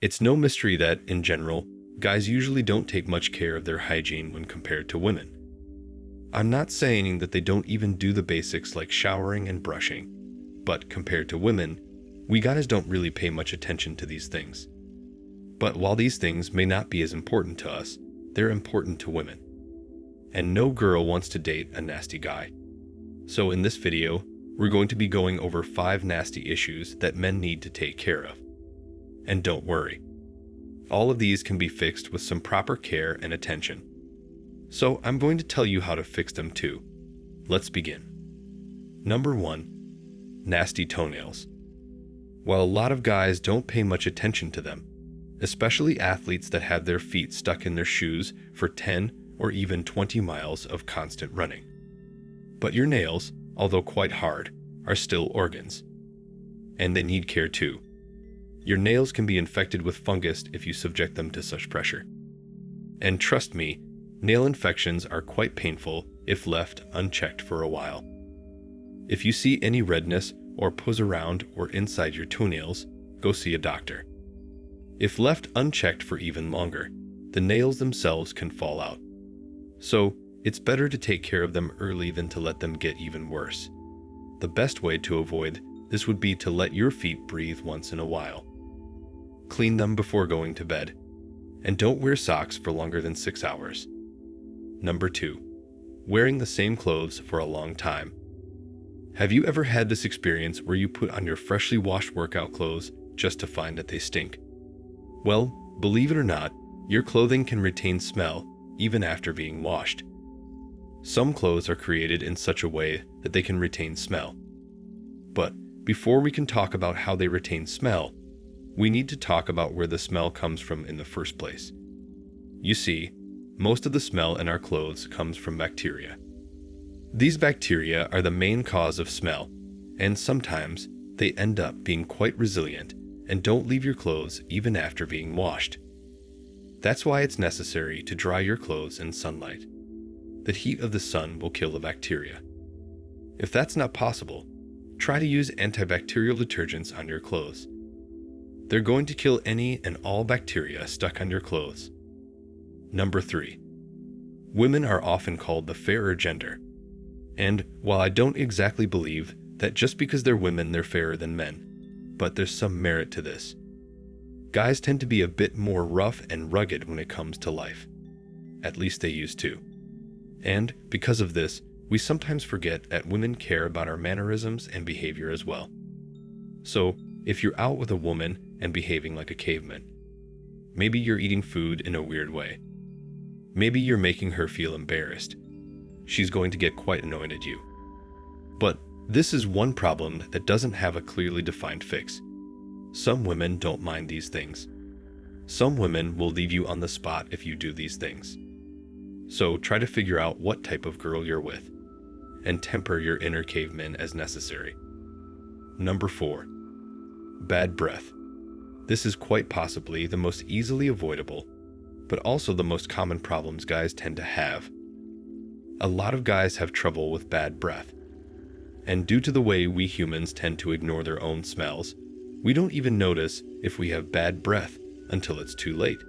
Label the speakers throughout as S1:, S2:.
S1: It's no mystery that, in general, guys usually don't take much care of their hygiene when compared to women. I'm not saying that they don't even do the basics like showering and brushing, but compared to women, we guys don't really pay much attention to these things. But while these things may not be as important to us, they're important to women. And no girl wants to date a nasty guy. So in this video, we're going to be going over 5 nasty issues that men need to take care of. And don't worry, all of these can be fixed with some proper care and attention. So I'm going to tell you how to fix them too. Let's begin. Number 1. Nasty toenails. While a lot of guys don't pay much attention to them, especially athletes that have their feet stuck in their shoes for 10 or even 20 miles of constant running. But your nails, although quite hard, are still organs. And they need care too. Your nails can be infected with fungus if you subject them to such pressure. And trust me, nail infections are quite painful if left unchecked for a while. If you see any redness or pus around or inside your toenails, go see a doctor. If left unchecked for even longer, the nails themselves can fall out. So, it's better to take care of them early than to let them get even worse. The best way to avoid this would be to let your feet breathe once in a while. Clean them before going to bed, and don't wear socks for longer than 6 hours. Number 2. Wearing the same clothes for a long time. Have you ever had this experience where you put on your freshly washed workout clothes just to find that they stink? Well, believe it or not, your clothing can retain smell even after being washed. Some clothes are created in such a way that they can retain smell. But before we can talk about how they retain smell, we need to talk about where the smell comes from in the first place. You see, most of the smell in our clothes comes from bacteria. These bacteria are the main cause of smell, and sometimes they end up being quite resilient and don't leave your clothes even after being washed. That's why it's necessary to dry your clothes in sunlight. The heat of the sun will kill the bacteria. If that's not possible, try to use antibacterial detergents on your clothes. They're going to kill any and all bacteria stuck on your clothes. Number 3. Women are often called the fairer gender. And while I don't exactly believe that just because they're women they're fairer than men, but there's some merit to this. Guys tend to be a bit more rough and rugged when it comes to life. At least they used to. And because of this, we sometimes forget that women care about our mannerisms and behavior as well. So, if you're out with a woman and behaving like a caveman, maybe you're eating food in a weird way. Maybe you're making her feel embarrassed. She's going to get quite annoyed at you. But this is one problem that doesn't have a clearly defined fix. Some women don't mind these things. Some women will leave you on the spot if you do these things. So try to figure out what type of girl you're with, and temper your inner caveman as necessary. Number 4. Bad breath. This is quite possibly the most easily avoidable, but also the most common problems guys tend to have. A lot of guys have trouble with bad breath. And due to the way we humans tend to ignore their own smells, we don't even notice if we have bad breath until it's too late.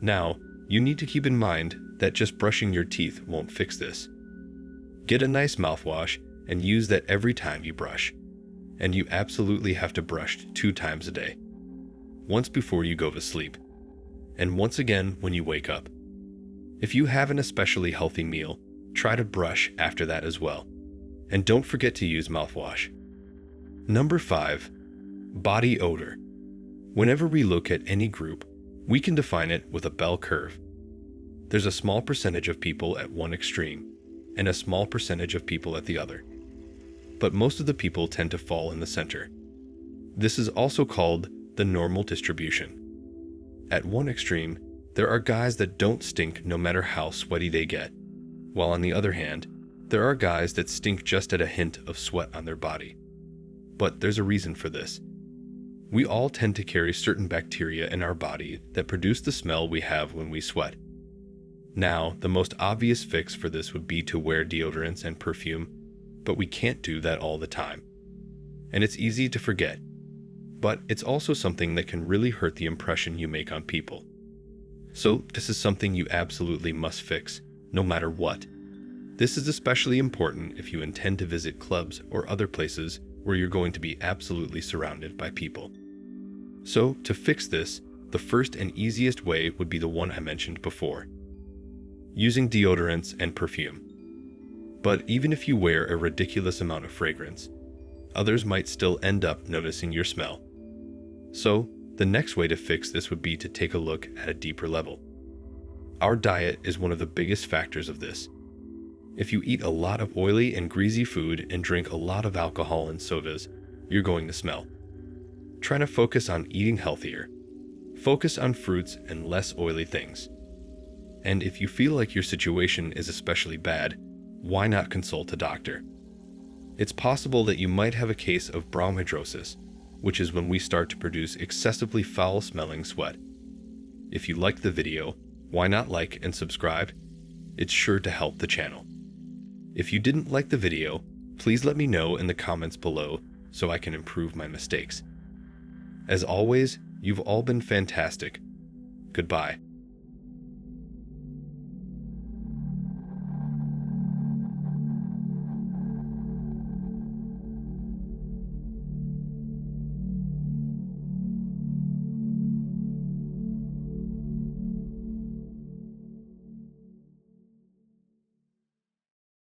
S1: Now, you need to keep in mind that just brushing your teeth won't fix this. Get a nice mouthwash and use that every time you brush. And you absolutely have to brush 2 times a day. Once before you go to sleep, and once again when you wake up. If you have an especially healthy meal, try to brush after that as well. And don't forget to use mouthwash. Number 5. Body odor. Whenever we look at any group, we can define it with a bell curve. There's a small percentage of people at one extreme, and a small percentage of people at the other. But most of the people tend to fall in the center. This is also called the normal distribution. At one extreme, there are guys that don't stink no matter how sweaty they get, while on the other hand, there are guys that stink just at a hint of sweat on their body. But there's a reason for this. We all tend to carry certain bacteria in our body that produce the smell we have when we sweat. Now, the most obvious fix for this would be to wear deodorants and perfume, but we can't do that all the time. And it's easy to forget. but it's also something that can really hurt the impression you make on people. So this is something you absolutely must fix, no matter what. This is especially important if you intend to visit clubs or other places where you're going to be absolutely surrounded by people. So to fix this, the first and easiest way would be the one I mentioned before: using deodorants and perfume. But even if you wear a ridiculous amount of fragrance, others might still end up noticing your smell. So the next way to fix this would be to take a look at a deeper level. Our diet is one of the biggest factors of this. If you eat a lot of oily and greasy food and drink a lot of alcohol and sodas, you're going to smell. Try to focus on eating healthier. Focus on fruits and less oily things. And if you feel like your situation is especially bad, why not consult a doctor? It's possible that you might have a case of bromhidrosis, which is when we start to produce excessively foul-smelling sweat. If you liked the video, why not like and subscribe? It's sure to help the channel. If you didn't like the video, please let me know in the comments below so I can improve my mistakes. As always, you've all been fantastic. Goodbye.